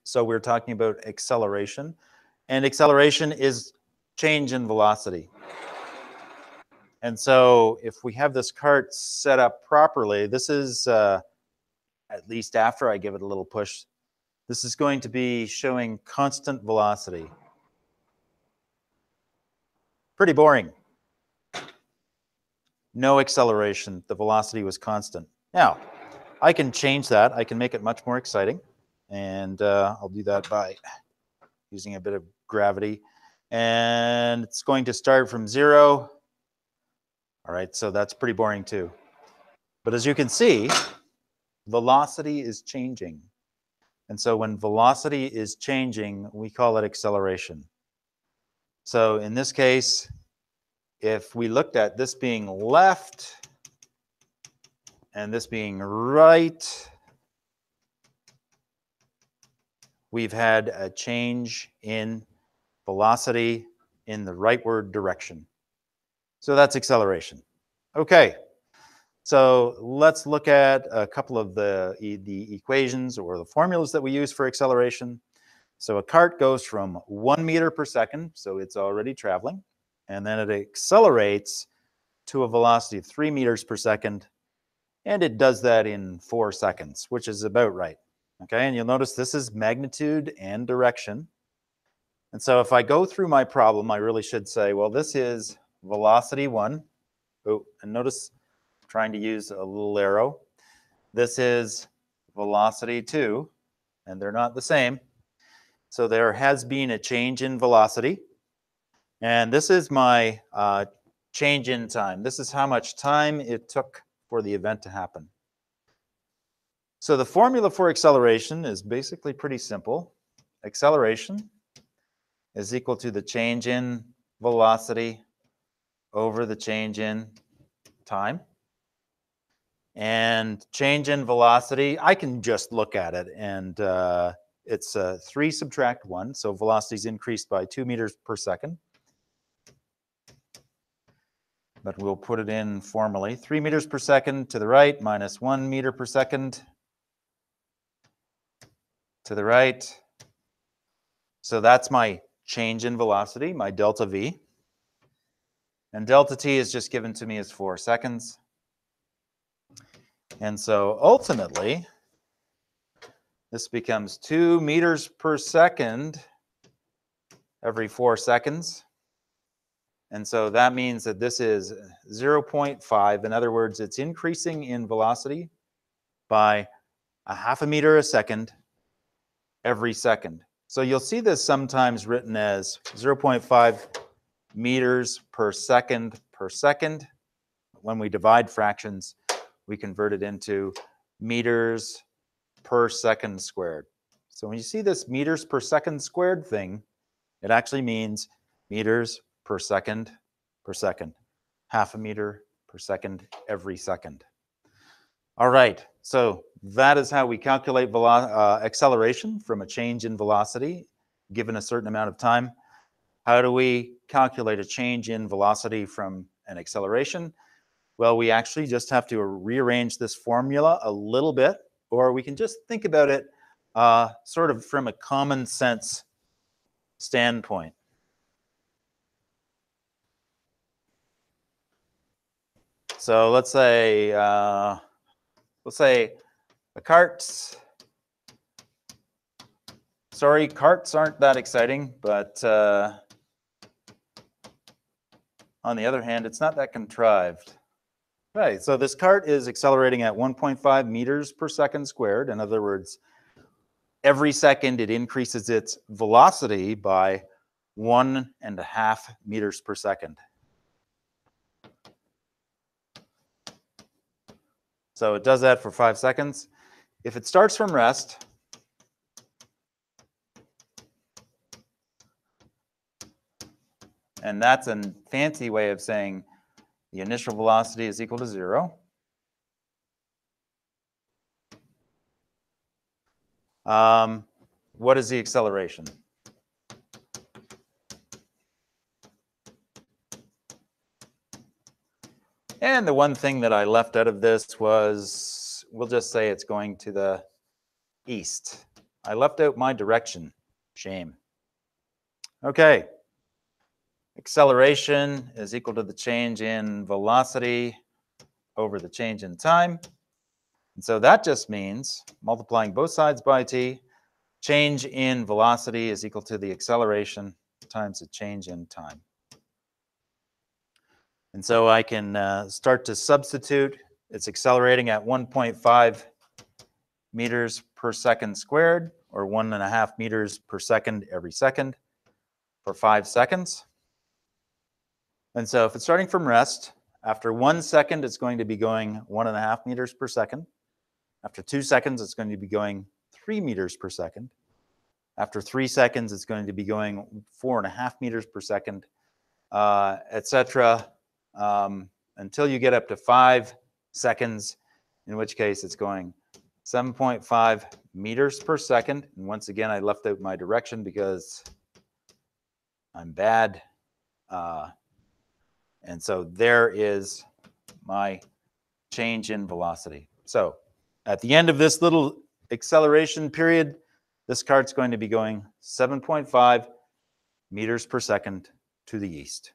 So we're talking about acceleration. And acceleration is change in velocity. And so if we have this cart set up properly, this is, at least after I give it a little push, this is going to be showing constant velocity. Pretty boring. No acceleration. The velocity was constant. Now, I can change that. I can make it much more exciting. And I'll do that by using a bit of gravity. And it's going to start from 0. All right, so that's pretty boring too. But as you can see, velocity is changing. And so when velocity is changing, we call it acceleration. So in this case, if we looked at this being left and this being right, we've had a change in velocity in the rightward direction. So that's acceleration. Okay, so let's look at a couple of the equations or the formulas that we use for acceleration. So a cart goes from 1 meter per second, so it's already traveling, and then it accelerates to a velocity of 3 meters per second, and it does that in 4 seconds, which is about right. Okay, and you'll notice this is magnitude and direction. And so if I go through my problem, I really should say, well, this is velocity 1. Oh, and notice I'm trying to use a little arrow. This is velocity 2, and they're not the same. So there has been a change in velocity. And this is my change in time. This is how much time it took for the event to happen. So the formula for acceleration is basically pretty simple. Acceleration is equal to the change in velocity over the change in time. And change in velocity, I can just look at it, and it's 3 subtract 1, so velocity is increased by 2 meters per second. But we'll put it in formally. 3 meters per second to the right minus 1 meter per second to the right. So that's my change in velocity, my delta V. And delta T is just given to me as 4 seconds. And so ultimately, this becomes 2 meters per second every 4 seconds. And so that means that this is 0.5. In other words, it's increasing in velocity by 0.5 meter a second every second. So you'll see this sometimes written as 0.5 meters per second per second. When we divide fractions, we convert it into meters per second squared. So when you see this meters per second squared thing, it actually means meters per second, 0.5 meter per second every second. All right, so that is how we calculate acceleration from a change in velocity given a certain amount of time. How do we calculate a change in velocity from an acceleration? Well, we actually just have to rearrange this formula a little bit, or we can just think about it sort of from a common sense standpoint. So let's say a cart's, sorry, carts aren't that exciting, but on the other hand, it's not that contrived. Right, so this cart is accelerating at 1.5 meters per second squared. In other words, every second it increases its velocity by 1.5 meters per second. So it does that for 5 seconds. If it starts from rest, and that's a fancy way of saying the initial velocity is equal to 0. What is the acceleration? And the one thing that I left out of this was, we'll just say it's going to the east. I left out my direction. Shame. Okay. Acceleration is equal to the change in velocity over the change in time. And so that just means multiplying both sides by t, change in velocity is equal to the acceleration times the change in time. And so I can start to substitute. It's accelerating at 1.5 meters per second squared, or 1.5 meters per second every second for 5 seconds. And so if it's starting from rest, after 1 second, it's going to be going 1.5 meters per second. After 2 seconds, it's going to be going 3 meters per second. After 3 seconds, it's going to be going 4.5 meters per second, etc., until you get up to 5 seconds, in which case it's going 7.5 meters per second. And once again, I left out my direction because I'm bad. And so there is my change in velocity. So at the end of this little acceleration period, this kart's going to be going 7.5 meters per second to the east.